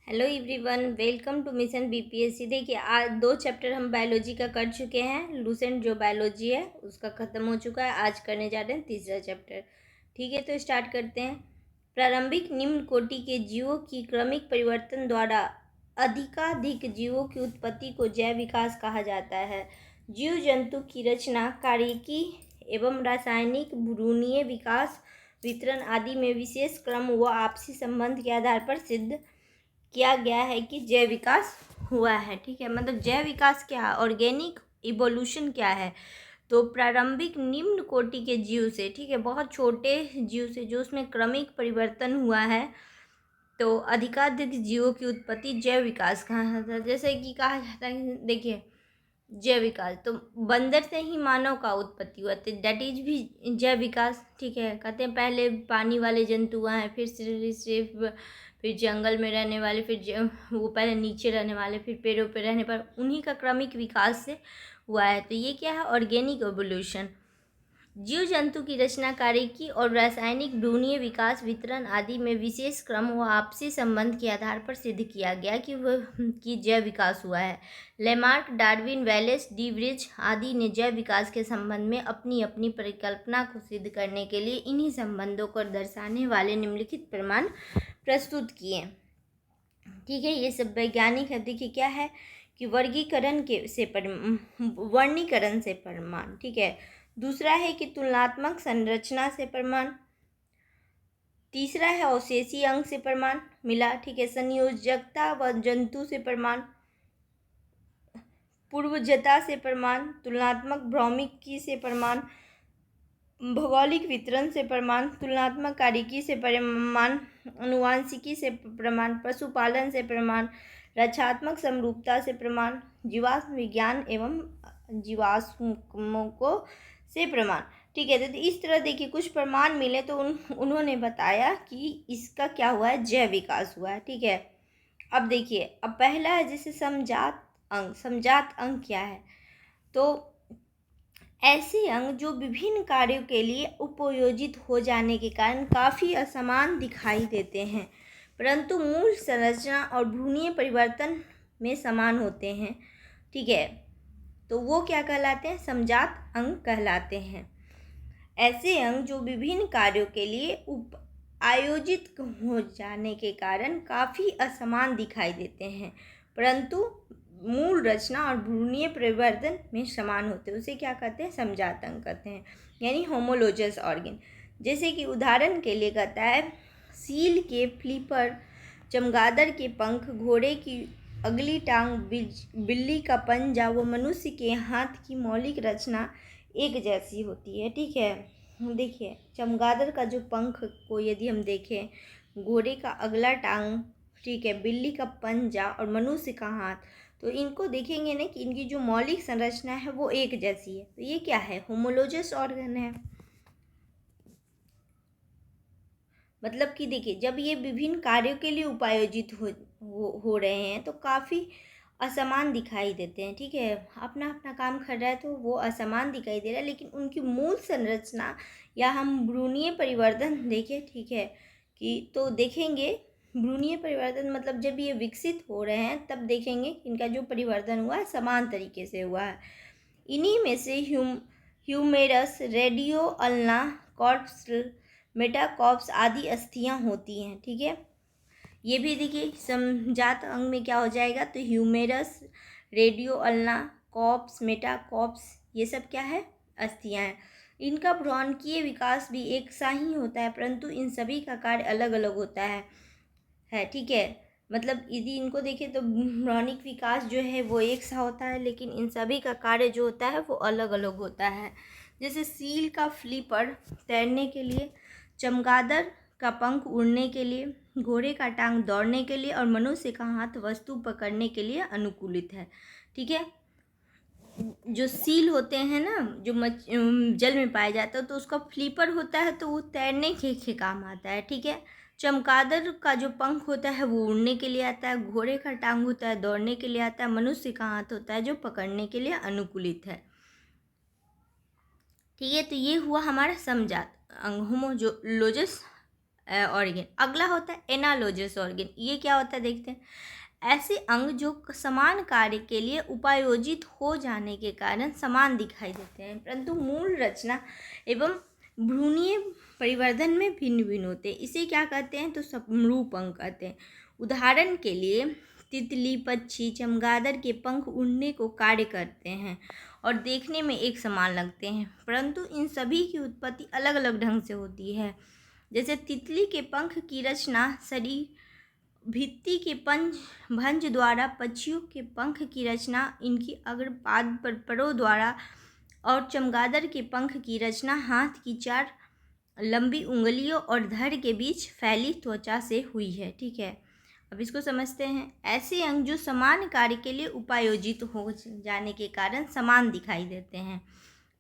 Hello everyone, welcome to mission BPSC. देखिए, आज 2 chapter हम बायोलॉजी का कर चुके हैं। लूसेंट जो बायोलॉजी है उसका ख़त्म हो चुका है। आज करने जा रहे हैं तीसरा चैप्टर। ठीक है, तो स्टार्ट करते हैं। प्रारंभिक निम्न कोटि के जीवों की क्रमिक परिवर्तन द्वारा अधिकाधिक जीवों की उत्पत्ति को जैव विकास कहा जाता है। जीव जंतु की रचना, कार्यकी एवं रासायनिक, भ्रूणीय विकास, वितरण आदि में विशेष क्रम व आपसी संबंध के आधार पर सिद्ध किया गया है कि जैव विकास हुआ है। ठीक है, मतलब जैव विकास क्या है, ऑर्गेनिक इवोल्यूशन क्या है। तो प्रारंभिक निम्न कोटि के जीव से, ठीक है, बहुत छोटे जीव से जो उसमें क्रमिक परिवर्तन हुआ है, तो अधिकाधिक जीवों की उत्पत्ति जैव विकास कहा जाता है। जैसे कि कहा जाता है, देखिए, जैव विकास तो बंदर से ही मानव का उत्पत्ति हुआ, तो दैट इज भी जैव विकास। ठीक है, कहते हैं पहले पानी वाले जंतु आए, फिर सिर्फ फिर जंगल में रहने वाले, फिर वो पहले नीचे रहने वाले, फिर पेड़ों पे रहने पर, उन्हीं का क्रमिक विकास से हुआ है। तो ये क्या है, ऑर्गेनिक एवोल्यूशन। जीव जंतु की रचना, कार्यकी और रासायनिक, भ्रूणीय विकास, वितरण आदि में विशेष क्रम व आपसी संबंध के आधार पर सिद्ध किया गया कि जैव विकास हुआ है। लेमार्क, डार्विन, वेलेस, डी व्रिज आदि ने जैव विकास के संबंध में अपनी अपनी परिकल्पना को सिद्ध करने के लिए इन्हीं संबंधों को दर्शाने वाले निम्नलिखित प्रमाण प्रस्तुत किए। ठीक है, ये सब वैज्ञानिक है। देखिए क्या है कि वर्गीकरण वर्णीकरण से प्रमाण। ठीक है, दूसरा है कि तुलनात्मक संरचना से प्रमाण, तीसरा है अवशेषी अंग से प्रमाण मिला। ठीक है, संयोजकता व जंतु से प्रमाण, पूर्वजता से प्रमाण, तुलनात्मक भौमिकी से प्रमाण, भौगोलिक वितरण से प्रमाण, तुलनात्मक कार्यकी से प्रमाण, अनुवांशिकी से प्रमाण, पशुपालन से प्रमाण, रक्षात्मक समरूपता से प्रमाण, जीवाश्म विज्ञान एवं जीवाश्मों से प्रमाण। ठीक है, तो इस तरह देखिए कुछ प्रमाण मिले, तो उन्होंने बताया कि इसका क्या हुआ है, जैव विकास हुआ है। ठीक है, अब देखिए, अब पहला है जैसे समजात अंग। समजात अंग क्या है, तो ऐसे अंग जो विभिन्न कार्यों के लिए उपयोजित हो जाने के कारण काफ़ी असमान दिखाई देते हैं, परंतु मूल संरचना और भ्रूणीय परिवर्तन में समान होते हैं। ठीक है, तो वो क्या कहलाते हैं, समजात अंग कहलाते हैं। ऐसे अंग जो विभिन्न कार्यों के लिए आयोजित हो जाने के कारण काफ़ी असमान दिखाई देते हैं, परंतु मूल रचना और भ्रूणीय परिवर्तन में समान होते हैं, उसे क्या कहते हैं, समजात अंग कहते हैं, यानी होमोलोजस ऑर्गन। जैसे कि उदाहरण के लिए कहता है, सील के फ्लिपर, चमगादड़ के पंख, घोड़े की अगली टांग, बिल्ली का पंजा व मनुष्य के हाथ की मौलिक रचना एक जैसी होती है। ठीक है, देखिए चमगादड़ का जो पंख को यदि हम देखें, घोड़े का अगला टांग, ठीक है, बिल्ली का पंजा और मनुष्य का हाथ, तो इनको देखेंगे ना कि इनकी जो मौलिक संरचना है वो एक जैसी है। तो ये क्या है, होमोलोजस ऑर्गन है। मतलब कि देखिए, जब ये विभिन्न कार्यों के लिए उपायोजित हो रहे हैं तो काफ़ी असमान दिखाई देते हैं। ठीक है, अपना अपना काम कर रहा है तो वो असमान दिखाई दे रहा है, लेकिन उनकी मूल संरचना या हम भ्रूणीय परिवर्तन देखें, ठीक है, कि तो देखेंगे भ्रूणीय परिवर्तन मतलब जब ये विकसित हो रहे हैं तब देखेंगे कि इनका जो परिवर्तन हुआ है समान तरीके से हुआ है। इन्हीं में से ह्यूमेरस, रेडियो अल्ना, कॉर्प्स, मेटाकॉर्प्स आदि अस्थियां होती हैं। ठीक है, ये भी देखिए समजात अंग में क्या हो जाएगा, तो ह्यूमेरस, रेडियो अल्ना, कॉर्प्स, मेटाकॉर्प्स, ये सब क्या है, अस्थियां हैं। इनका भ्रूणकीय विकास भी एक सा ही होता है, परंतु इन सभी का कार्य अलग अलग होता है। ठीक है, मतलब यदि इनको देखें तो भ्रूणिक विकास जो है वो एक सा होता है, लेकिन इन सभी का कार्य जो होता है वो अलग अलग होता है। जैसे सील का फ्लिपर तैरने के लिए, चमगादड़ का पंख उड़ने के लिए, घोड़े का टांग दौड़ने के लिए और मनुष्य का हाथ वस्तु पकड़ने के लिए अनुकूलित है। ठीक है, जो सील होते हैं ना, जो जल में पाया जाता है, तो उसका फ्लिपर होता है तो वो तैरने के काम आता है। ठीक है, चमगादड़ का जो पंख होता है वो उड़ने के लिए आता है, घोड़े का टांग होता है दौड़ने के लिए आता है, मनुष्य का हाथ होता है जो पकड़ने के लिए अनुकूलित है। ठीक है, तो ये हुआ हमारा समजात अंग, होमोलोजस ऑर्गन। अगला होता है एनालॉगस ऑर्गन। ये क्या होता है देखते हैं। ऐसे अंग जो समान कार्य के लिए उपायोजित हो जाने के कारण समान दिखाई देते हैं, परंतु मूल रचना एवं भ्रूणीय परिवर्धन में भिन्न भिन्न होते हैं। इसे क्या कहते हैं, तो समरूप अंग कहते हैं। उदाहरण के लिए तितली, पक्षी, चमगादड़ के पंख उड़ने को कार्य करते हैं और देखने में एक समान लगते हैं, परंतु इन सभी की उत्पत्ति अलग अलग ढंग से होती है। जैसे तितली के पंख की रचना शरीर भित्ति के भंज द्वारा, पक्षियों के पंख की रचना इनकी अग्रपाद पर परों द्वारा और चमगादड़ के पंख की रचना हाथ की 4 लंबी उंगलियों और धड़ के बीच फैली त्वचा से हुई है। ठीक है, अब इसको समझते हैं। ऐसे अंग जो समान कार्य के लिए उपायोजित हो जाने के कारण समान दिखाई देते हैं,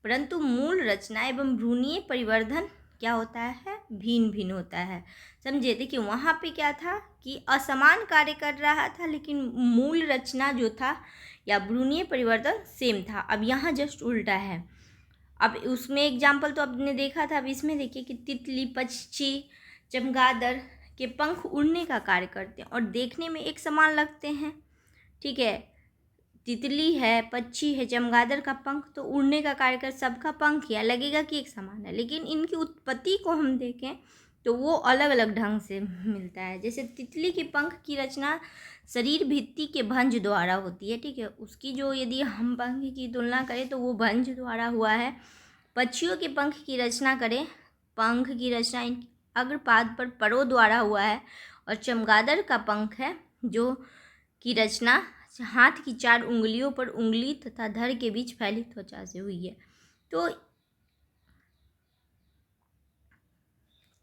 परंतु मूल रचना एवं भ्रूणीय परिवर्धन क्या होता है, भिन्न भिन्न होता है। समझे। देखिए वहाँ पे क्या था कि असमान कार्य कर रहा था, लेकिन मूल रचना जो था या भ्रूणीय परिवर्तन सेम था। अब यहाँ जस्ट उल्टा है। अब उसमें एग्जाम्पल तो आपने देखा था, अब इसमें देखिए कि तितली, पक्षी, चमगादड़ के पंख उड़ने का कार्य करते हैं और देखने में एक समान लगते हैं। ठीक है, तितली है, पक्षी है, चमगादड़ का पंख तो उड़ने का कार्य कर, सबका पंख या लगेगा कि एक समान है, लेकिन इनकी उत्पत्ति को हम देखें तो वो अलग अलग ढंग से मिलता है। जैसे तितली के पंख की रचना शरीर भित्ति के भंज द्वारा होती है। ठीक है, उसकी जो यदि हम पंख की तुलना करें तो वो भंज द्वारा हुआ है। पक्षियों के पंख की रचना करें, पंख की रचना इनकी अग्रपाद पर परों द्वारा हुआ है, और चमगादड़ का पंख है जो की रचना हाथ की 4 उंगलियों पर उंगली तथा धड़ के बीच फैली त्वचा से हुई है। तो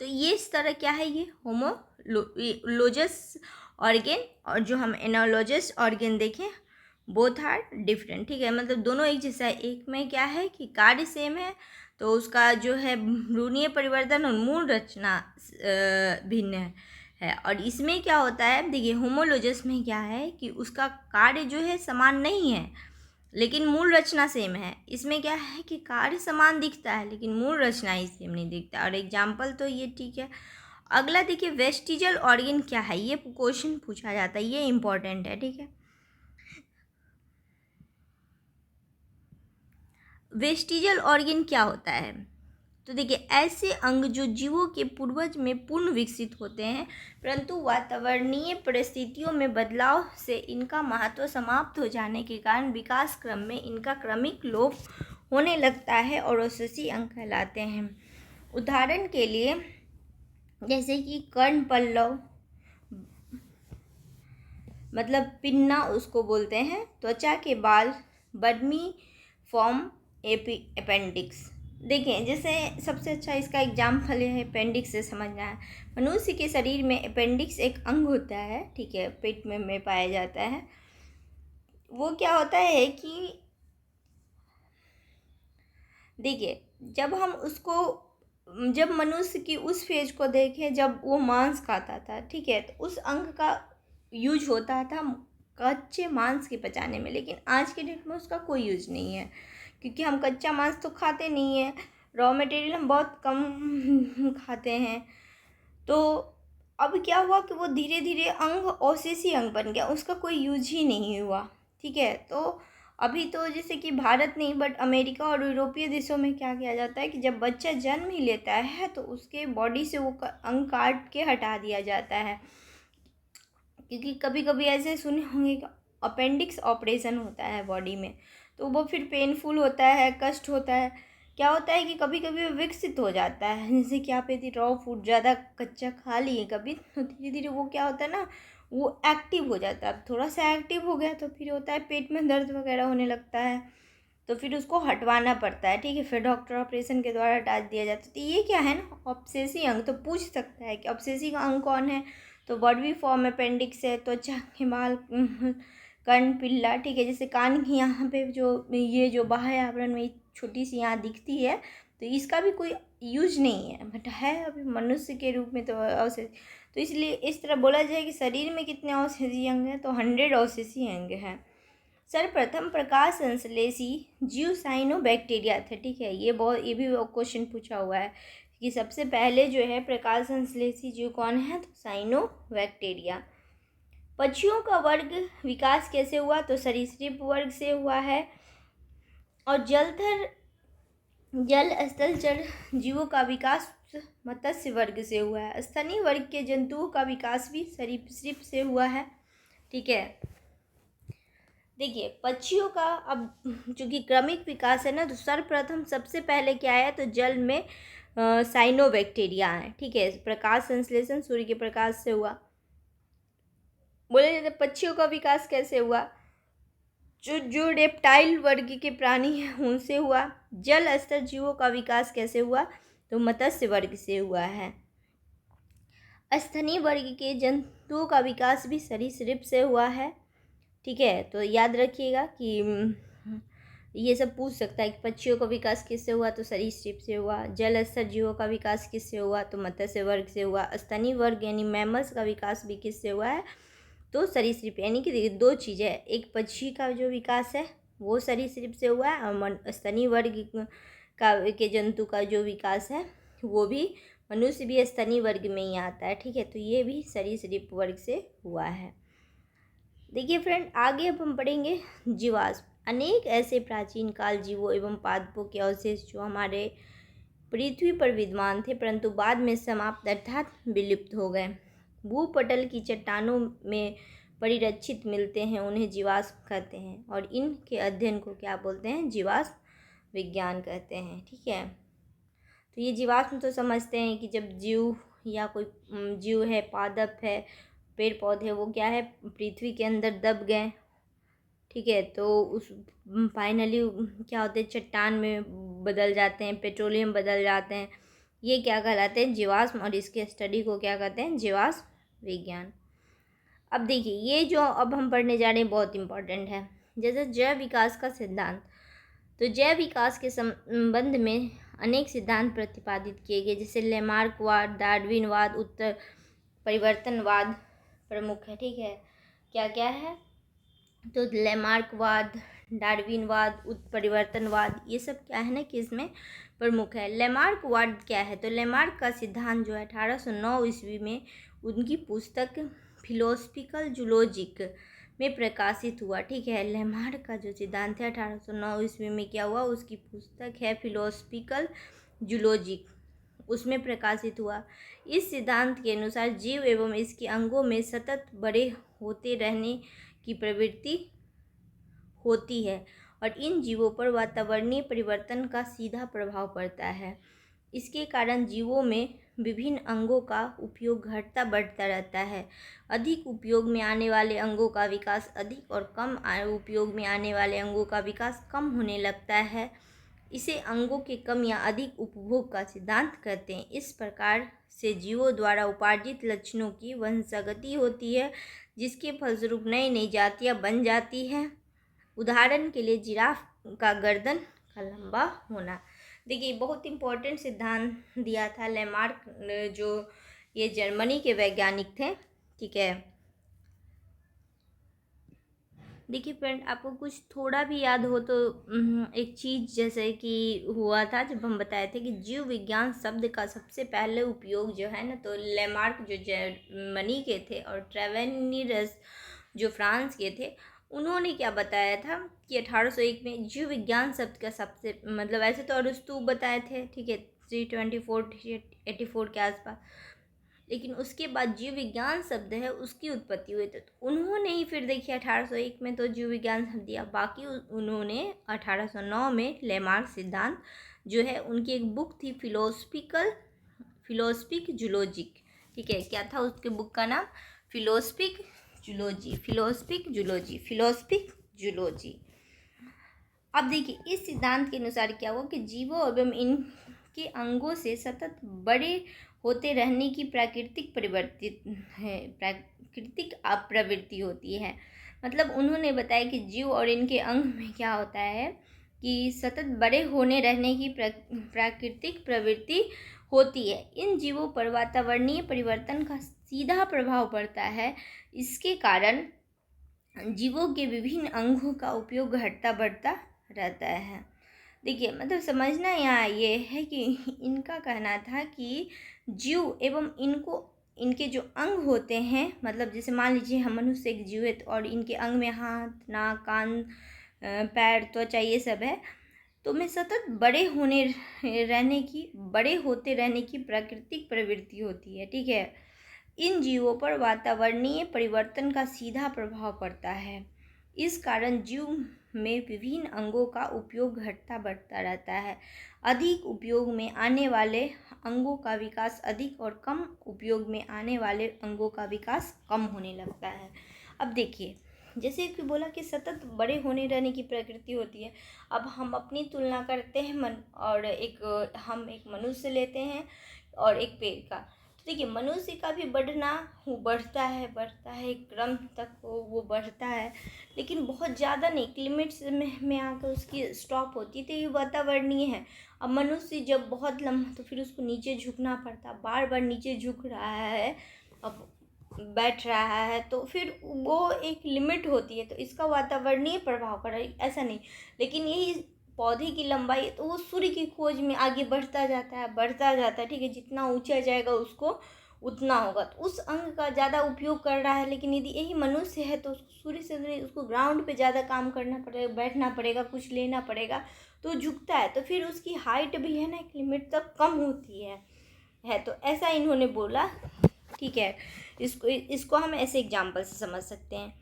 ये इस तरह क्या है, ये होमोलोजस ऑर्गेन, और जो हम एनालॉगस ऑर्गेन देखें बोथ आर डिफरेंट। ठीक है, मतलब दोनों एक जैसा है। एक में क्या है कि कार्य सेम है, तो उसका जो है भ्रूणीय परिवर्तन और मूल रचना भिन्न है। और इसमें क्या होता है, देखिए होमोलोजस में क्या है कि उसका कार्य जो है समान नहीं है, लेकिन मूल रचना सेम है। इसमें क्या है कि कार्य समान दिखता है, लेकिन मूल रचना ही सेम नहीं दिखता। और एग्जाम्पल तो ये ठीक है। अगला देखिए वेस्टिजल ऑर्गन क्या है, ये क्वेश्चन पूछा जाता है, ये इंपॉर्टेंट है। ठीक है, वेस्टिजल ऑर्गन क्या होता है, तो देखिए ऐसे अंग जो जीवों के पूर्वज में पूर्ण विकसित होते हैं, परंतु वातावरणीय परिस्थितियों में बदलाव से इनका महत्व समाप्त हो जाने के कारण विकास क्रम में इनका क्रमिक लोप होने लगता है और औशेषी अंग कहलाते हैं। उदाहरण के लिए जैसे कि कर्ण पल्लव, मतलब पिन्ना उसको बोलते हैं, त्वचा के बाल, बर्मी फॉर्म, अपेंडिक्स। देखें जैसे सबसे अच्छा इसका एग्जाम्पल है अपेंडिक्स से समझना है। मनुष्य के शरीर में अपेंडिक्स एक अंग होता है। ठीक है, पेट में पाया जाता है। वो क्या होता है कि देखिए जब मनुष्य की उस फेज को देखें जब वो मांस खाता था, ठीक है, तो उस अंग का यूज होता था कच्चे मांस के पचाने में, लेकिन आज के डेट में उसका कोई यूज नहीं है, क्योंकि हम कच्चा मांस तो खाते नहीं है, रॉ मटेरियल हम बहुत कम खाते हैं। तो अब क्या हुआ कि वो धीरे धीरे अंग अवशेषी अंग बन गया, उसका कोई यूज ही नहीं हुआ। ठीक है, तो अभी तो जैसे कि भारत नहीं बट अमेरिका और यूरोपीय देशों में क्या किया जाता है कि जब बच्चा जन्म ही लेता है तो उसके बॉडी से वो अंग काट के हटा दिया जाता है, क्योंकि कभी कभी ऐसे सुने होंगे कि अपेंडिक्स ऑपरेशन होता है बॉडी में, तो वो फिर पेनफुल होता है, कष्ट होता है। क्या होता है कि कभी कभी वो विकसित हो जाता है, जैसे कि आप यदि रॉ फूड ज़्यादा कच्चा खा लिए कभी, तो धीरे धीरे वो क्या होता है ना, वो एक्टिव हो जाता है। अब थोड़ा सा एक्टिव हो गया तो फिर होता है पेट में दर्द वगैरह होने लगता है, तो फिर उसको हटवाना पड़ता है। ठीक है, फिर डॉक्टर ऑपरेशन के द्वारा हटा दिया जाता है। तो ये क्या है ना, ऑब्सेसिव अंग। तो पूछ सकता है कि ऑब्सेसिव अंग कौन है, तो बॉडी फॉर्म अपेंडिक्स है, त्वचा के बाल, कर्ण पिल्ला। ठीक है, जैसे कान की यहाँ पे जो बाह्य आवरण में छोटी सी यहाँ दिखती है, तो इसका भी कोई यूज नहीं है, बट है अभी मनुष्य के रूप में तो अवशेष। तो इसलिए इस तरह बोला जाए कि शरीर में कितने अवशेषी अंग हैं, तो 100 अवशेषी अंग हैं। सर्वप्रथम प्रकाश संश्लेषी जीव साइनोबैक्टीरिया थे। ठीक है, ये भी क्वेश्चन पूछा हुआ है कि सबसे पहले जो है प्रकाश संश्लेषी जीव कौन है, तो साइनोबैक्टीरिया। पक्षियों का वर्ग विकास कैसे हुआ, तो सरीसृप वर्ग से हुआ है। और जलचर जलस्थलचर जीवों का विकास मत्स्य वर्ग से हुआ है। स्तनी वर्ग के जंतुओं का विकास भी सरीसृप से हुआ है। ठीक है, देखिए पक्षियों का अब चूंकि क्रमिक विकास है ना, तो सर्वप्रथम सबसे पहले क्या है, तो जल में साइनोबैक्टीरिया है। ठीक है, प्रकाश संश्लेषण सूर्य के प्रकाश से हुआ। बोले जाते पक्षियों का विकास कैसे हुआ, जो रेप्टाइल वर्ग के प्राणी हैं उनसे हुआ। जल स्तर जीवों का विकास कैसे हुआ, तो मत्स्य वर्ग से हुआ है। स्तनी वर्ग के जंतुओं का विकास भी सरीसृप से हुआ है। ठीक है, तो याद रखिएगा कि ये सब पूछ सकता है कि पक्षियों का विकास किससे हुआ, तो सरीसृप से हुआ। जल स्तर जीवों का विकास किससे हुआ, तो मत्स्य वर्ग से हुआ। स्तनी वर्ग यानी मैमल्स का विकास भी किससे हुआ है, तो सरीसृप। यानी कि देखिए दो चीज़ें, एक पक्षी का जो विकास है वो सरीसृप से हुआ है, और स्तनी वर्ग का के जंतु का जो विकास है वो भी, मनुष्य भी स्तनी वर्ग में ही आता है। ठीक है, तो ये भी सरीसृप वर्ग से हुआ है। देखिए फ्रेंड, आगे अब हम पढ़ेंगे जीवाश्म। अनेक ऐसे प्राचीन काल जीवों एवं पादपों के अवशेष जो हमारे पृथ्वी पर विद्यमान थे परंतु बाद में समाप्त अर्थात विलुप्त हो गए, भूपटल की चट्टानों में परिरक्षित मिलते हैं, उन्हें जीवाश्म कहते हैं। और इनके अध्ययन को क्या बोलते हैं, जीवाश्म विज्ञान कहते हैं। ठीक है, तो ये जीवाश्म तो समझते हैं कि जब जीव या कोई जीव है, पादप है, पेड़ पौधे, वो क्या है, पृथ्वी के अंदर दब गए। ठीक है, तो उस फाइनली क्या होते हैं, चट्टान में बदल जाते हैं, पेट्रोलियम बदल जाते हैं। ये क्या कहलाते हैं, जीवाश्म। और इसके स्टडी को क्या कहते हैं, जीवाश्म विज्ञान। अब देखिए ये जो अब हम पढ़ने जा रहे हैं बहुत इंपॉर्टेंट है। जैसे जैव विकास का सिद्धांत, तो जैव विकास के संबंध में अनेक सिद्धांत प्रतिपादित किए गए, जैसे लेमार्कवाद, डार्विनवाद, उत्तर परिवर्तनवाद प्रमुख है। ठीक है, क्या क्या है, तो लेमार्कवाद, डार्विनवाद, उत्परिवर्तनवाद, ये सब क्या है ना कि इसमें प्रमुख है। लेमार्कवाद क्या है, तो लेमार्क का सिद्धांत जो है 1809 ईस्वी में उनकी पुस्तक फिलोसफिकल जूलॉजिक में प्रकाशित हुआ। ठीक है, लेमार्क का जो सिद्धांत है 1809 ईस्वी में क्या हुआ, उसकी पुस्तक है फिलोसफिकल जूलॉजिक, उसमें प्रकाशित हुआ। इस सिद्धांत के अनुसार जीव एवं इसके अंगों में सतत बड़े होते रहने की प्रवृत्ति होती है और इन जीवों पर वातावरणीय परिवर्तन का सीधा प्रभाव पड़ता है। इसके कारण जीवों में विभिन्न अंगों का उपयोग घटता बढ़ता रहता है। अधिक उपयोग में आने वाले अंगों का विकास अधिक और कम उपयोग में आने वाले अंगों का विकास कम होने लगता है। इसे अंगों के कम या अधिक उपभोग का सिद्धांत कहते हैं। इस प्रकार से जीवों द्वारा उपार्जित लक्षणों की वंशागति होती है, जिसके फलस्वरूप नई नई जातियाँ बन जाती हैं। उदाहरण के लिए जिराफ का गर्दन का लंबा होना। देखिए बहुत इम्पोर्टेंट सिद्धांत दिया था लेमार्क, जो ये जर्मनी के वैज्ञानिक थे। ठीक है, देखिए फ्रेंड, आपको कुछ थोड़ा भी याद हो तो एक चीज़ जैसे कि हुआ था जब हम बताए थे कि जीव विज्ञान शब्द का सबसे पहले उपयोग जो है ना, तो लेमार्क जो जर्मनी के थे और ट्रेवेनिरस जो फ्रांस के थे, उन्होंने क्या बताया था कि 1801 में जीव विज्ञान शब्द का सबसे मतलब, ऐसे तो अरस्तु बताए थे, ठीक है, 324-84 के आसपास, लेकिन उसके बाद जीव विज्ञान शब्द है उसकी उत्पत्ति हुई। तो उन्होंने ही फिर देखिए 1801 में तो जीव विज्ञान शब्द दिया, बाकी उन्होंने 1809 में लेमार्क सिद्धांत जो है, उनकी एक बुक थी फिलोसफिक जूलॉजिक। ठीक है, क्या था उसके बुक का नाम, फिलोसफिक जूलॉजी। अब देखिए इस सिद्धांत के अनुसार क्या हुआ कि जीवों एवं इनके अंगों से सतत बड़े होते रहने की प्राकृतिक प्रवृत्ति होती है। मतलब उन्होंने बताया कि जीव और इनके अंग में क्या होता है कि सतत बड़े होने रहने की प्राकृतिक प्रवृत्ति होती है। इन जीवों पर वातावरणीय परिवर्तन का सीधा प्रभाव पड़ता है। इसके कारण जीवों के विभिन्न अंगों का उपयोग घटता बढ़ता रहता है। देखिए मतलब समझना यहाँ ये है कि इनका कहना था कि जीव एवं इनके जो अंग होते हैं, मतलब जैसे मान लीजिए हम मनुष्य एक जीव है और इनके अंग में हाथ, नाक, कान, पैर, त्वचा ये सब है, तो में सतत बड़े होते रहने की प्राकृतिक प्रवृत्ति होती है। ठीक है, इन जीवों पर वातावरणीय परिवर्तन का सीधा प्रभाव पड़ता है। इस कारण जीव में विभिन्न अंगों का उपयोग घटता बढ़ता रहता है। अधिक उपयोग में आने वाले अंगों का विकास अधिक और कम उपयोग में आने वाले अंगों का विकास कम होने लगता है। अब देखिए, जैसे कि बोला कि सतत बड़े होने रहने की प्रकृति होती है। अब हम अपनी तुलना करते हैं हम एक मनुष्य लेते हैं और एक पेड़ का। देखिए मनुष्य का भी बढ़ना वो बढ़ता है एक क्रम तक वो बढ़ता है, लेकिन बहुत ज़्यादा नहीं, एक लिमिट्स में आकर उसकी स्टॉप होती है। तो ये वातावरणीय है। अब मनुष्य जब बहुत लंबा, तो फिर उसको नीचे झुकना पड़ता, बार बार नीचे झुक रहा है, अब बैठ रहा है, तो फिर वो एक लिमिट होती है। तो इसका वातावरणीय प्रभाव पड़ रहा है, ऐसा नहीं। लेकिन यही पौधे की लंबाई, तो वो सूर्य की खोज में आगे बढ़ता जाता है। ठीक है, जितना ऊंचा जाएगा उसको उतना होगा, तो उस अंग का ज़्यादा उपयोग कर रहा है। लेकिन यदि यही मनुष्य है तो सूर्य से उसको ग्राउंड पे ज़्यादा काम करना पड़ेगा, बैठना पड़ेगा, कुछ लेना पड़ेगा, तो झुकता है। तो फिर उसकी हाइट भी है ना एक लिमिट तक कम होती है। तो ऐसा इन्होंने बोला। ठीक है, इसको हम ऐसे एग्जाम्पल से समझ सकते हैं।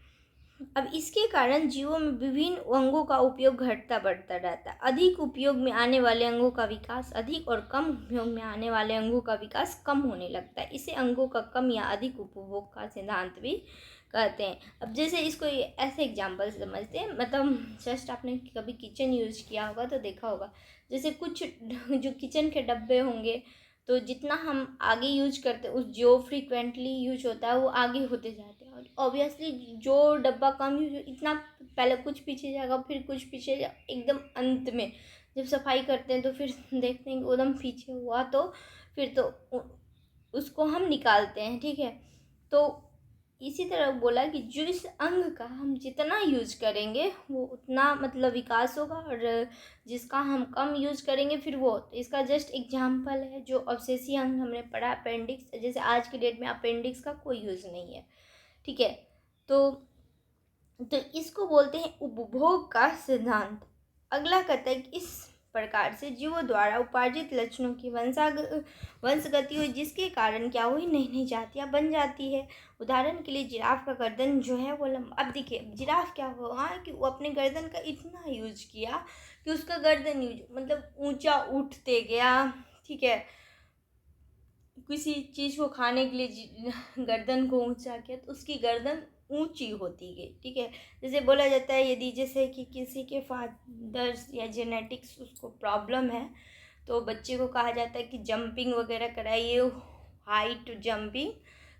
अब इसके कारण जीवों में विभिन्न अंगों का उपयोग घटता बढ़ता रहता है। अधिक उपयोग में आने वाले अंगों का विकास अधिक और कम उपयोग में आने वाले अंगों का विकास कम होने लगता है। इसे अंगों का कम या अधिक उपभोग का सिद्धांत भी कहते हैं। अब जैसे इसको ऐसे एग्जाम्पल से समझते हैं, मतलब जस्ट आपने कभी किचन यूज किया होगा तो देखा होगा, जैसे कुछ जो किचन के डब्बे होंगे, तो जितना हम आगे यूज करते हैं, उस जो फ्रीक्वेंटली यूज होता है वो आगे होते जाते हैं। और ऑब्वियसली जो डब्बा कम यूज, इतना पहले कुछ पीछे जाएगा, फिर कुछ पीछे एकदम अंत में जब सफाई करते हैं तो फिर देखते हैं कि एकदम पीछे हुआ, तो फिर तो उसको हम निकालते हैं। ठीक है, तो इसी तरह बोला कि जिस अंग का हम जितना यूज करेंगे वो उतना मतलब विकास होगा, और जिसका हम कम यूज करेंगे फिर वो, तो इसका जस्ट एग्जांपल है जो अवशेषीय अंग हमने पढ़ा, अपेंडिक्स। जैसे आज के डेट में अपेंडिक्स का कोई यूज नहीं है। ठीक है, तो इसको बोलते हैं उपभोग का सिद्धांत। अगला कहता है कि इस प्रकार से जीवों द्वारा उपार्जित लक्षणों की वंशगति हुई, जिसके कारण क्या हुई, नई नई जातियाँ बन जाती है। उदाहरण के लिए जिराफ का गर्दन जो है वो लंबा। अब देखिए जिराफ क्या हुआ कि वो अपने गर्दन का इतना यूज किया कि उसका गर्दन मतलब ऊंचा उठते गया। ठीक है, किसी चीज़ को खाने के लिए गर्दन को ऊंचा किया तो उसकी गर्दन ऊंची होती गई। ठीक है, जैसे बोला जाता है यदि जैसे कि किसी के फादर्स या जेनेटिक्स उसको प्रॉब्लम है, तो बच्चे को कहा जाता है कि जंपिंग वगैरह कराइए, हाइट जंपिंग,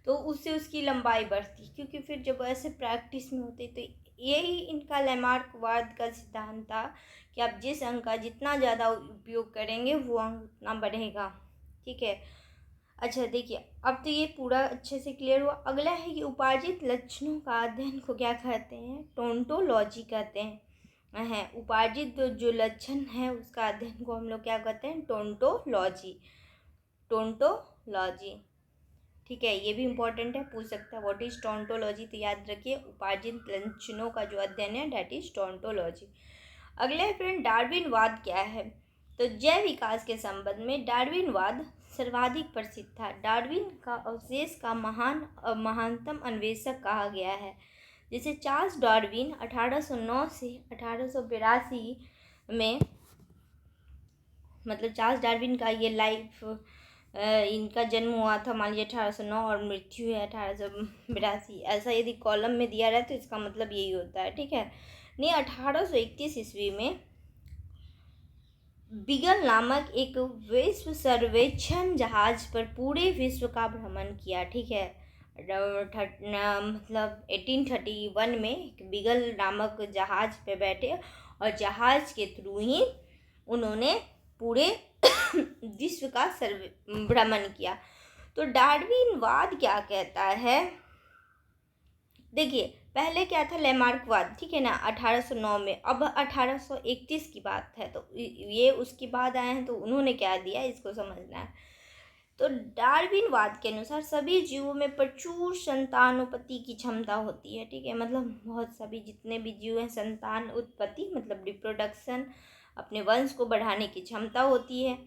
तो उससे उसकी लंबाई बढ़ती, क्योंकि फिर जब ऐसे प्रैक्टिस में होते तो यही इनका लैमार्कवाद का सिद्धांत था कि आप जिस अंग का जितना ज़्यादा उपयोग करेंगे वो अंग उतना बढ़ेगा। ठीक है, अच्छा देखिए, अब तो ये पूरा अच्छे से क्लियर हुआ। अगला है कि उपार्जित लक्षणों का अध्ययन को क्या कहते हैं, टोंटोलॉजी कहते हैं। उपार्जित जो लक्षण है उसका अध्ययन को हम लोग क्या कहते हैं, टोंटोलॉजी। ठीक है, ये भी इम्पोर्टेंट है, पूछ सकता है व्हाट इज टोंटोलॉजी, तो याद रखिए उपार्जित लक्षणों का जो अध्ययन है दैट इज टोंटोलॉजी। अगले फ्रेंड, डार्विनवाद क्या है, तो जैव विकास के संबंध में डार्विनवाद सर्वाधिक प्रसिद्ध था। डार्विन का अवशेष का महानतम अन्वेषक कहा गया है। जैसे चार्ल्स डार्विन 1809 से 1882 में, मतलब चार्ल्स डार्विन का ये लाइफ, इनका जन्म हुआ था मान लीजिए 1809 और मृत्यु है 1882, ऐसा यदि कॉलम में दिया रहा है तो इसका मतलब यही होता है। ठीक है, ने 1831 ईस्वी में बीगल नामक एक विश्व सर्वेक्षण जहाज पर पूरे विश्व का भ्रमण किया। ठीक है, मतलब 1831 में एक बीगल नामक जहाज पे बैठे और जहाज के थ्रू ही उन्होंने पूरे विश्व का भ्रमण किया। तो डार्विनवाद क्या कहता है देखिए पहले क्या था, लैमार्कवाद, ठीक है ना, 1809 में। अब 1831 की बात है, तो ये उसके बाद आए हैं, तो उन्होंने क्या दिया इसको समझना है। तो डार्विनवाद के अनुसार सभी जीवों में प्रचुर संतानोत्पत्ति की क्षमता होती है, ठीक है, मतलब बहुत सभी जितने भी जीव हैं, संतान उत्पत्ति मतलब रिप्रोडक्शन, अपने वंश को बढ़ाने की क्षमता होती है।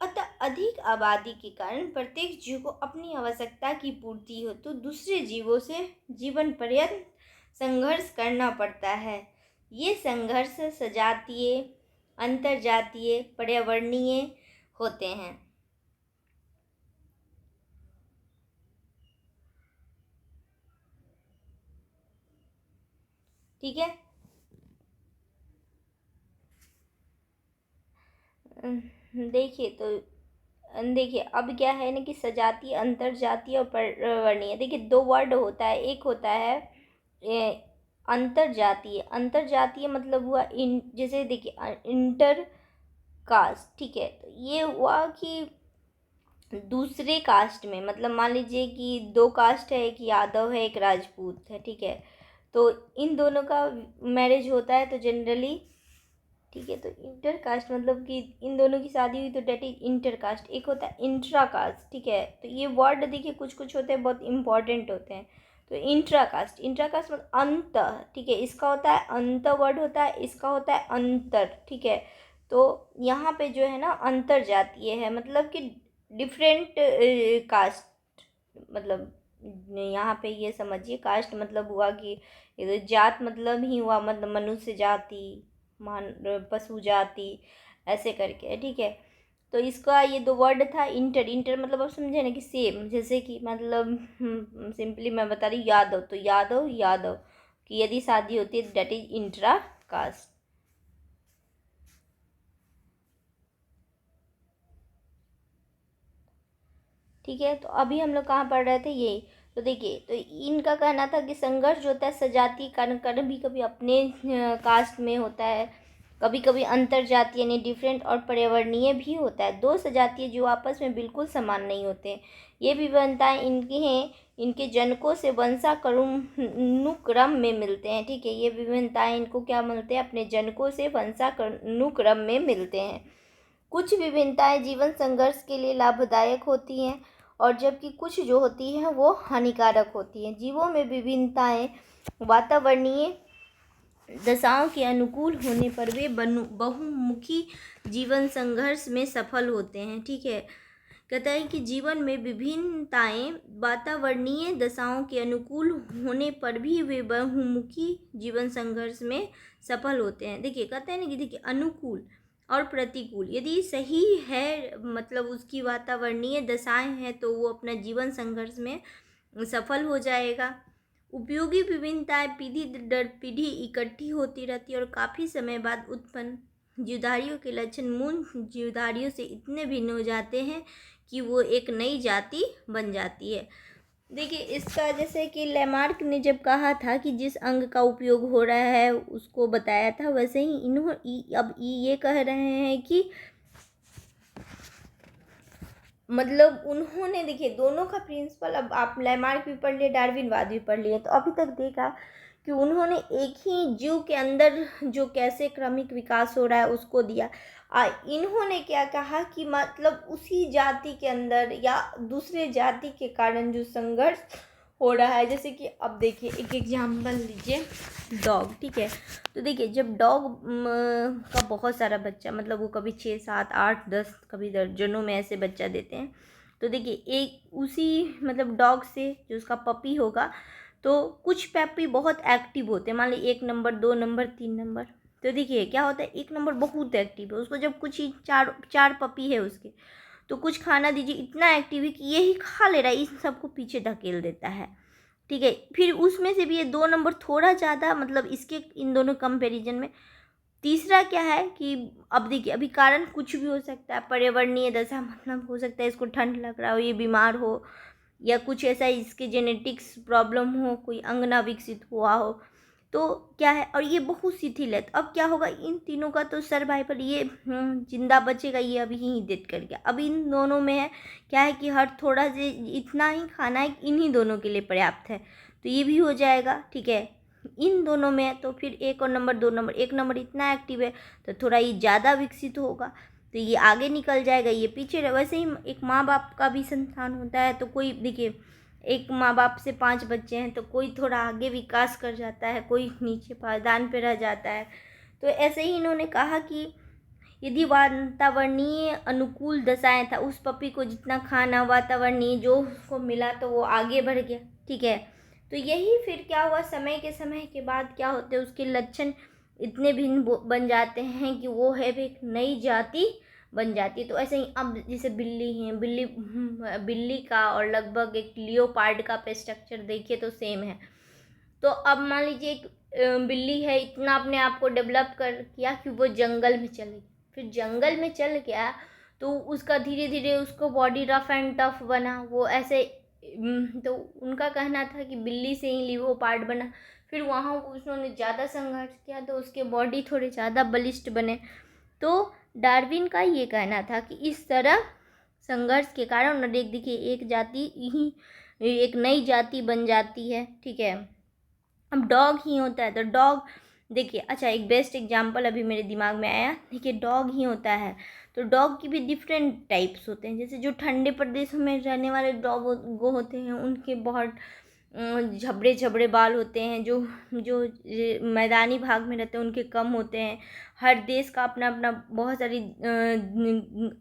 अतः अधिक आबादी के कारण प्रत्येक जीव को अपनी आवश्यकता की पूर्ति हो तो दूसरे जीवों से जीवन पर्यंत संघर्ष करना पड़ता है। ये संघर्ष सजातीय, अंतरजातीय, पर्यावरणीय होते हैं। ठीक है। देखिए तो देखिए अब क्या है ना कि सजातीय, अंतरजातीय और पर्यावरणीय। देखिए दो वर्ड होता है, एक होता है अंतरजातीय। अंतरजातीय मतलब हुआ इन, जैसे देखिए इंटर कास्ट, ठीक है, तो ये हुआ कि दूसरे कास्ट में, मतलब मान लीजिए कि दो कास्ट है, एक यादव है एक राजपूत है, ठीक है, तो इन दोनों का मैरिज होता है तो जनरली, ठीक है, तो इंटर कास्ट मतलब कि इन दोनों की शादी हुई तो डेट इज इंटर कास्ट। एक होता है इंट्रा कास्ट, ठीक है, तो ये वर्ड देखिए कुछ कुछ होते हैं बहुत इंपॉर्टेंट होते हैं। तो इंट्रा कास्ट, इंट्रा कास्ट मतलब अंत, ठीक है, इसका होता है अंत वर्ड होता है, इसका होता है अंतर, ठीक है। तो यहाँ पे जो है ना अंतर जातीय है, मतलब कि डिफरेंट कास्ट, मतलब यहाँ पे ये समझिए कास्ट मतलब हुआ कि जात मतलब ही हुआ, मतलब मनुष्य जाति, मान पशु जाति, ऐसे करके, ठीक है। तो इसका ये दो वर्ड था, इंटर, इंटर मतलब आप समझे ना कि सेम, जैसे कि मतलब सिंपली मैं बता रही यादव, तो यादव यादव की यदि शादी होती है डेट इज इंट्रा कास्ट। ठीक है, तो अभी हम लोग कहाँ पढ़ रहे थे, यही। तो देखिए तो इनका कहना था कि संघर्ष जो होता है सजातीय कारण कभी कभी अपने कास्ट में होता है, कभी कभी अंतर जातीय यानी डिफरेंट, और पर्यावरणीय भी होता है। दो सजातीय जो आपस में बिल्कुल समान नहीं होते। ये विभिन्नताएं इनकी हैं, इनके जनकों से वंशानुक्रम में मिलते हैं, ठीक है, ये विभिन्नताएं इनको क्या मिलते हैं, अपने जनकों से वंशानुक्रम में मिलते हैं। कुछ विभिन्नताएं जीवन संघर्ष के लिए लाभदायक होती हैं और जबकि कुछ जो होती हैं वो हानिकारक होती हैं। जीवों में विभिन्नताएं वातावरणीय दशाओं के अनुकूल होने पर वे बहुमुखी जीवन संघर्ष में सफल होते हैं, ठीक है। कहता है कि जीवन में विभिन्नताएं वातावरणीय दशाओं के अनुकूल होने पर भी वे बहुमुखी जीवन संघर्ष में सफल होते हैं। देखिए कहते हैं ना कि देखिए अनुकूल और प्रतिकूल यदि सही है, मतलब उसकी वातावरणीय दशाएं हैं, तो वो अपना जीवन संघर्ष में सफल हो जाएगा। उपयोगी विभिन्नताएं पीढ़ी दर पीढ़ी इकट्ठी होती रहती है और काफ़ी समय बाद उत्पन्न जीवधारियों के लक्षण मूल जीवधारियों से इतने भिन्न हो जाते हैं कि वो एक नई जाति बन जाती है। देखिए इसका जैसे कि लेमार्क ने जब कहा था कि जिस अंग का उपयोग हो रहा है उसको बताया था, वैसे ही अब ये कह रहे हैं कि मतलब उन्होंने, देखिए दोनों का प्रिंसिपल, अब आप लेमार्क भी पढ़ लिए डार्विनवाद भी पढ़ लिए, तो अभी तक देखा कि उन्होंने एक ही जीव के अंदर जो कैसे क्रमिक विकास हो रहा है उसको दिया। इन्होंने क्या कहा कि मतलब उसी जाति के अंदर या दूसरे जाति के कारण जो संघर्ष हो रहा है, जैसे कि अब देखिए एक एग्जाम्पल लीजिए, डॉग, ठीक है, तो देखिए जब डॉग का बहुत सारा बच्चा, मतलब वो कभी 6 7 8 10 कभी दर्जनों में ऐसे बच्चा देते हैं, तो देखिए एक उसी मतलब डॉग से जो उसका पपी होगा, तो कुछ पपी बहुत एक्टिव होते हैं, मान लीजिए 1 नंबर 2 नंबर 3 नंबर, तो देखिए क्या होता है 1 नंबर बहुत एक्टिव है, उसको जब कुछ ही चार पपी है उसके, तो कुछ खाना दीजिए, इतना एक्टिव है कि यही खा ले रहा है, इन सबको पीछे धकेल देता है, ठीक है। फिर उसमें से भी ये 2 नंबर थोड़ा ज़्यादा, मतलब इसके इन दोनों कंपैरिजन में। तीसरा क्या है कि अब देखिए अभी कारण कुछ भी हो सकता है, पर्यावरणीय दशा, मतलब हो सकता है इसको ठंड लग रहा हो, ये बीमार हो, या कुछ ऐसा इसके जेनेटिक्स प्रॉब्लम हो, कोई अंग ना विकसित हुआ हो, तो क्या है, और ये बहुत शिथिल है, तो अब क्या होगा इन तीनों का तो सर्वाइवल, ये जिंदा बचेगा, ये अभी ही डेथ कर गया। अब इन दोनों में है क्या है कि हर थोड़ा से इतना ही खाना है, इन्हीं दोनों के लिए पर्याप्त है, तो ये भी हो जाएगा, ठीक है। इन दोनों में तो फिर 1 और नंबर 2 नंबर, 1 नंबर इतना एक्टिव है तो थोड़ा ये ज़्यादा विकसित होगा, तो ये आगे निकल जाएगा, ये पीछे रहे। वैसे ही एक माँ बाप का भी संतान होता है, तो कोई देखिए एक माँ बाप से 5 बच्चे हैं तो कोई थोड़ा आगे विकास कर जाता है, कोई नीचे पायदान पे रह जाता है। तो ऐसे ही इन्होंने कहा कि यदि वातावरणीय अनुकूल दशाएं था, उस पपी को जितना खाना वातावरणीय जो उसको मिला तो वो आगे बढ़ गया, ठीक है। तो यही फिर क्या हुआ, समय के बाद क्या होते हैं, उसके लक्षण इतने भिन्न बन जाते हैं कि वो है एक नई जाति बन जाती है। तो ऐसे ही अब जैसे बिल्ली है, बिल्ली का और लगभग एक लियोपार्ड का स्ट्रक्चर देखिए तो सेम है। तो अब मान लीजिए एक बिल्ली है, इतना अपने आप को डेवलप कर किया कि वो जंगल में चली, फिर जंगल में चल गया तो उसका धीरे धीरे उसको बॉडी रफ एंड टफ बना, वो ऐसे तो उनका कहना था कि बिल्ली से ही लियोपार्ड बना। फिर वहाँ उन्होंने ज़्यादा संघर्ष किया तो उसके बॉडी थोड़े ज़्यादा बलिष्ठ बने। तो डार्विन का ये कहना था कि इस तरह संघर्ष के कारण देखिए एक जाति ही एक नई जाति बन जाती है, ठीक है। अब डॉग ही होता है तो डॉग देखिए, अच्छा एक बेस्ट एग्जांपल अभी मेरे दिमाग में आया, देखिए डॉग ही होता है तो डॉग की भी डिफरेंट टाइप्स होते हैं। जैसे जो ठंडे प्रदेशों में रहने वाले डॉग होते हैं उनके बहुत झबड़े झबड़े बाल होते हैं, जो जो मैदानी भाग में रहते हैं उनके कम होते हैं। हर देश का अपना अपना बहुत सारी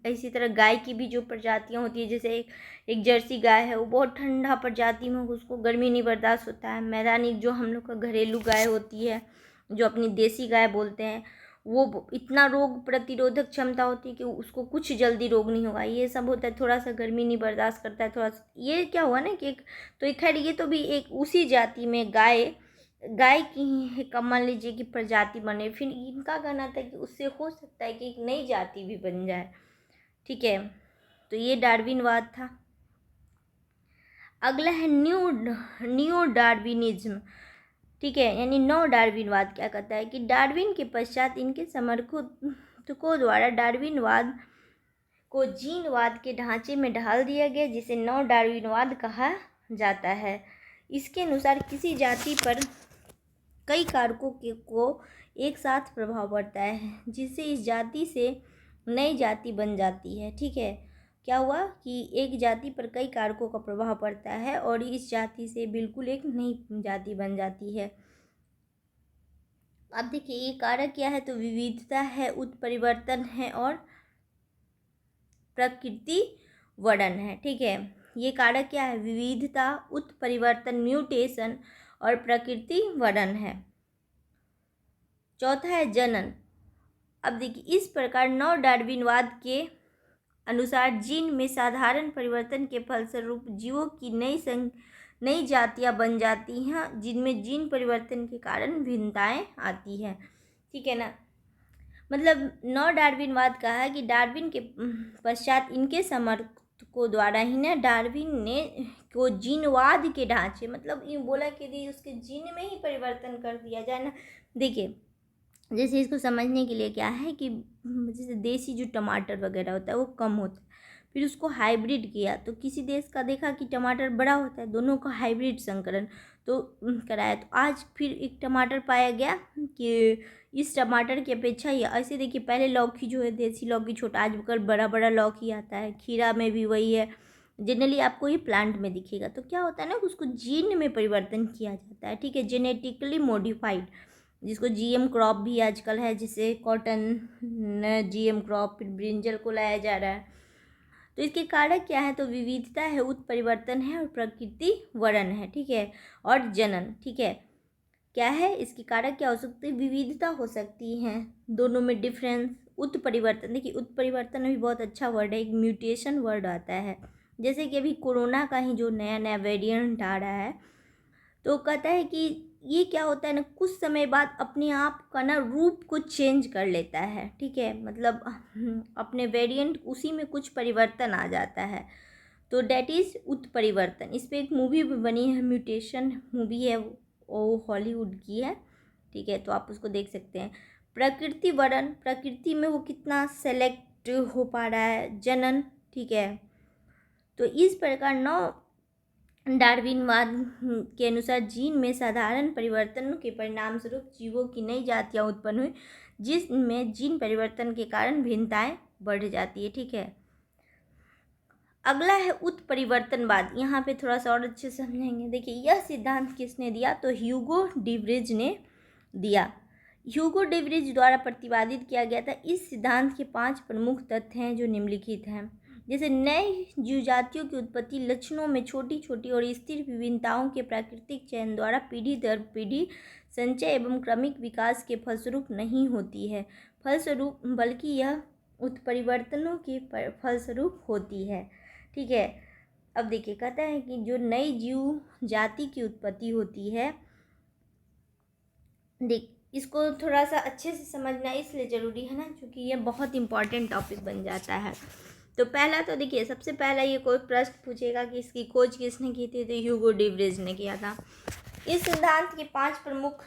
इसी तरह गाय की भी जो प्रजातियाँ होती है, जैसे एक जर्सी गाय है, वो बहुत ठंडा प्रजाति में, उसको गर्मी नहीं बर्दाश्त होता है। मैदानी जो हम लोग का घरेलू गाय होती है, जो अपनी देसी गाय बोलते हैं, वो इतना रोग प्रतिरोधक क्षमता होती है कि उसको कुछ जल्दी रोग नहीं होगा। ये सब होता है, थोड़ा सा गर्मी नहीं बर्दाश्त करता है, थोड़ा सा ये क्या हुआ ना कि एक तो एक खैर ये तो भी एक उसी जाति में गाय की कम मान लीजिए कि प्रजाति बने। फिर इनका कहना था कि उससे हो सकता है कि एक नई जाति भी बन जाए, ठीक है। तो ये डार्विनवाद था। अगला है न्यू डार्विनिज्म, ठीक है, यानी नव डार्विनवाद क्या कहता है कि डार्विन के पश्चात इनके समर्थकों द्वारा डार्विनवाद को जीनवाद के ढांचे में ढाल दिया गया, जिसे नव डार्विनवाद कहा जाता है। इसके अनुसार किसी जाति पर कई कारकों को एक साथ प्रभाव पड़ता है, जिससे इस जाति से नई जाति बन जाती है, ठीक है। क्या हुआ कि एक जाति पर कई कारकों का प्रभाव पड़ता है और इस जाति से बिल्कुल एक नई जाति बन जाती है। अब देखिए ये कारक क्या है, तो विविधता है, उत्परिवर्तन है और प्रकृति वर्णन है, ठीक है। ये कारक क्या है, विविधता, उत्परिवर्तन म्यूटेशन और प्रकृति वर्णन है। चौथा है जनन। अब देखिए इस प्रकार नव डार्विनवाद के अनुसार जीन में साधारण परिवर्तन के फलस्वरूप जीवों की नई जातियां बन जाती हैं, जिनमें जीन परिवर्तन के कारण भिन्नताएं आती हैं, ठीक है ना। मतलब नव डार्विनवाद कहा है कि डार्विन के पश्चात इनके समर्थकों द्वारा ही ना डार्विन ने को जीनवाद के ढांचे, मतलब ये बोला कि यदि उसके जीन में ही परिवर्तन कर दिया जाए ना। देखिए जैसे इसको समझने के लिए क्या है कि जैसे देसी जो टमाटर वगैरह होता है वो कम होता है, फिर उसको हाइब्रिड किया तो किसी देश का देखा कि टमाटर बड़ा होता है, दोनों का हाइब्रिड संकरण तो कराया, तो आज फिर एक टमाटर पाया गया कि इस टमाटर की अपेक्षा ही ऐसे देखिए पहले लौकी जो है देसी लौकी छोटा, आजकल बड़ा बड़ा लौकी आता है, खीरा में भी वही है, जनरली आपको ये प्लांट में दिखेगा। तो क्या होता है ना, उसको जीन में परिवर्तन किया जाता है, ठीक है, जेनेटिकली मॉडिफाइड, जिसको जीएम क्रॉप भी आजकल है, जिसे कॉटन जीएम क्रॉप, फिर ब्रिंजल को लाया जा रहा है। तो इसके कारक क्या है, तो विविधता है, उत्परिवर्तन है और प्रकृति वर्ण है, ठीक है, और जनन, ठीक है। क्या है इसके कारक, क्या हो सकते हैं, विविधता हो सकती है, दोनों में डिफरेंस, उत्परिवर्तन। देखिए उत्परिवर्तन भी बहुत अच्छा वर्ड है, एक म्यूटेशन वर्ड आता है, जैसे कि अभी कोरोना का ही जो नया नया वेरिएंट आ रहा है, तो कहता है कि ये क्या होता है ना, कुछ समय बाद अपने आप का ना रूप को चेंज कर लेता है, ठीक है, मतलब अपने वेरिएंट उसी में कुछ परिवर्तन आ जाता है, तो डेट इज़ उत्परिवर्तन। इस पर एक मूवी भी बनी है, म्यूटेशन मूवी है, वो हॉलीवुड की है, ठीक है, तो आप उसको देख सकते हैं। प्रकृति वर्ण, प्रकृति में वो कितना सेलेक्ट हो पा रहा है, जनन, ठीक है। तो इस प्रकार नौ डार्विनवाद के अनुसार जीन में साधारण परिवर्तनों के परिणाम स्वरूप जीवों की नई जातियां उत्पन्न हुई, जिसमें जीन परिवर्तन के कारण भिन्नताएं बढ़ जाती है। ठीक है, अगला है उत्परिवर्तनवाद। यहाँ पे थोड़ा सा और अच्छे से समझेंगे। देखिए, यह सिद्धांत किसने दिया? तो ह्यूगो डिवरेज ने दिया। ह्यूगो डिवरेज द्वारा प्रतिपादित किया गया था। इस सिद्धांत के 5 प्रमुख तथ्य हैं जो निम्नलिखित हैं। जैसे नए जीव जातियों की उत्पत्ति लक्षणों में छोटी छोटी और स्थिर विभिन्नताओं के प्राकृतिक चयन द्वारा पीढ़ी दर पीढ़ी संचय एवं क्रमिक विकास के फलस्वरूप नहीं होती है, बल्कि यह उत्परिवर्तनों के फलस्वरूप होती है। ठीक है, अब देखिए, कहता है कि जो नई जीव जाति की उत्पत्ति होती है, देख इसको थोड़ा सा अच्छे से समझना इसलिए ज़रूरी है ना, क्योंकि ये बहुत इंपॉर्टेंट टॉपिक बन जाता है। तो पहला तो देखिए, सबसे पहला ये कोई प्रश्न पूछेगा कि इसकी खोज किसने की थी? तो ह्यूगो डिवरेज ने किया था। इस सिद्धांत के 5 प्रमुख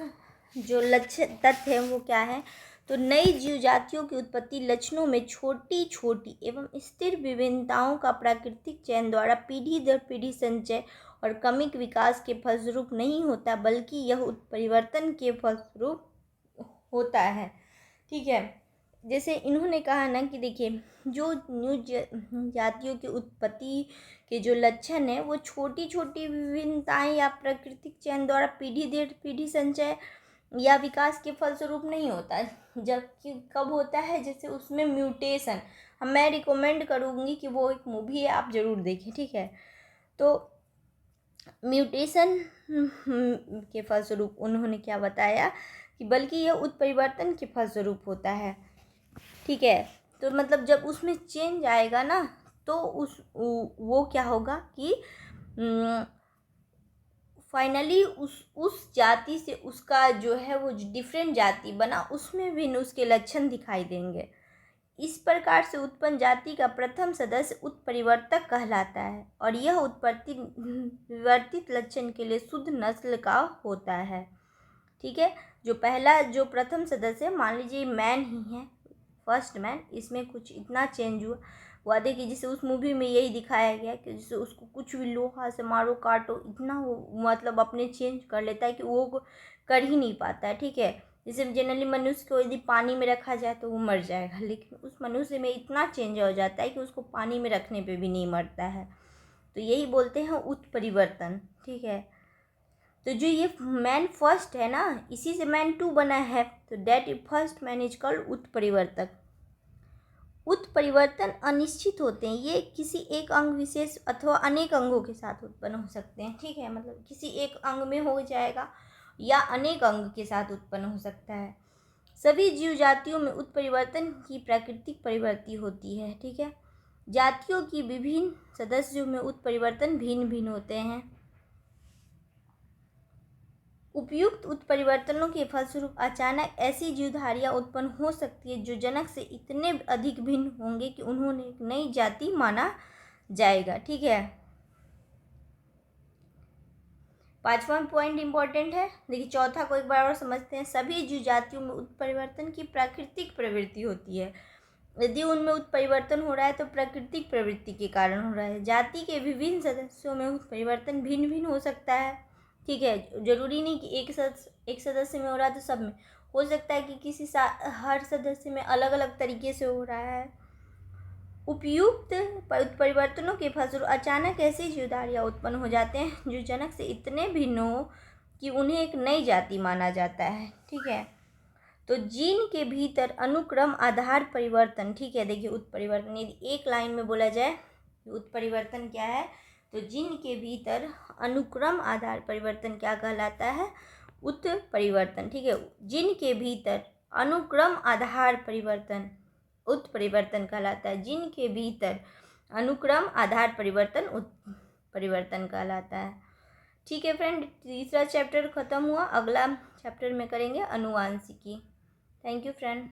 जो लक्ष्य तथ्य हैं वो क्या है? तो नई जीव जातियों की उत्पत्ति लक्षणों में छोटी छोटी एवं स्थिर विभिन्नताओं का प्राकृतिक चयन द्वारा पीढ़ी दर पीढ़ी संचय और क्रमिक विकास के फलस्वरूप नहीं होता, बल्कि यह उत्परिवर्तन के फलस्वरूप होता है। ठीक है, जैसे इन्होंने कहा ना कि देखिए, जो न्यू जातियों की उत्पत्ति के जो लक्षण है वो छोटी छोटी विभिन्नताएं या प्राकृतिक चयन द्वारा पीढ़ी दर पीढ़ी संचय या विकास के फलस्वरूप नहीं होता, जबकि कब होता है? जैसे उसमें म्यूटेशन। मैं रिकमेंड करूँगी कि वो एक मूवी है, आप ज़रूर देखें। ठीक है, तो म्यूटेशन के फलस्वरूप उन्होंने क्या बताया कि बल्कि यह उत्परिवर्तन के फलस्वरूप होता है। ठीक है, तो मतलब जब उसमें चेंज आएगा ना, तो वो क्या होगा कि फाइनली उस जाति से उसका जो है वो डिफरेंट जाति बना, उसमें भी उसके लक्षण दिखाई देंगे। इस प्रकार से उत्पन्न जाति का प्रथम सदस्य उत्परिवर्तक कहलाता है और यह उत्परिवर्तित लक्षण के लिए शुद्ध नस्ल का होता है। ठीक है, जो पहला जो प्रथम सदस्य, मान लीजिए मैन ही है, फर्स्ट मैन, इसमें कुछ इतना चेंज हुआ देखिए, जैसे उस मूवी में यही दिखाया गया कि जैसे उसको कुछ भी लोहा से मारो काटो, इतना वो मतलब अपने चेंज कर लेता है कि वो कर ही नहीं पाता है। ठीक है, जैसे जनरली मनुष्य को यदि पानी में रखा जाए तो वो मर जाएगा, लेकिन उस मनुष्य में इतना चेंज हो जाता है कि उसको पानी में रखने पे भी नहीं मरता है। तो यही बोलते हैं उत्परिवर्तन। ठीक है, तो जो ये मैन फर्स्ट है ना, इसी से मैन 2 बना है, तो that first man is called उत्परिवर्तक। उत्परिवर्तन अनिश्चित होते हैं, ये किसी एक अंग विशेष अथवा अनेक अंगों के साथ उत्पन्न हो सकते हैं। ठीक है, मतलब किसी एक अंग में हो जाएगा या अनेक अंग के साथ उत्पन्न हो सकता है। सभी जीव जातियों में उत्परिवर्तन की प्राकृतिक प्रवृत्ति होती है। ठीक है, जातियों की विभिन्न सदस्यों में उत्परिवर्तन भिन्न भिन्न होते हैं। उपयुक्त उत्परिवर्तनों के फलस्वरूप अचानक ऐसी जीवधारियां उत्पन्न हो सकती है जो जनक से इतने अधिक भिन्न होंगे कि उन्होंने एक नई जाति माना जाएगा। ठीक है, 5वां पॉइंट इंपॉर्टेंट है। देखिए, चौथा को एक बार और समझते हैं। सभी जीव जातियों में उत्परिवर्तन की प्राकृतिक प्रवृत्ति होती है। यदि उनमें उत्परिवर्तन हो रहा है तो प्राकृतिक प्रवृत्ति के कारण हो रहा है। जाति के विभिन्न सदस्यों में उत्परिवर्तन भिन्न भिन्न हो सकता है। ठीक है, जरूरी नहीं कि एक सदस्य में हो रहा है तो सब में हो सकता है कि हर सदस्य में अलग अलग तरीके से हो रहा है। उपयुक्त परिवर्तनों के फलस्वरूप अचानक ऐसी जीवधारियां उत्पन्न हो जाते हैं जो जनक से इतने भिन्न हो कि उन्हें एक नई जाति माना जाता है। ठीक है, तो जीन के भीतर अनुक्रम आधार परिवर्तन। ठीक है, देखिए, उत्परिवर्तन यदि एक लाइन में बोला जाए उत्परिवर्तन क्या है, तो जीन के भीतर अनुक्रम आधार परिवर्तन क्या कहलाता है? उत्परिवर्तन। ठीक है, जीन के भीतर अनुक्रम आधार परिवर्तन उत्परिवर्तन कहलाता है। जीन के भीतर अनुक्रम आधार परिवर्तन उत्परिवर्तन कहलाता है। ठीक है फ्रेंड, तीसरा चैप्टर खत्म हुआ। अगला चैप्टर में करेंगे अनुवांशिकी। Thank you friend.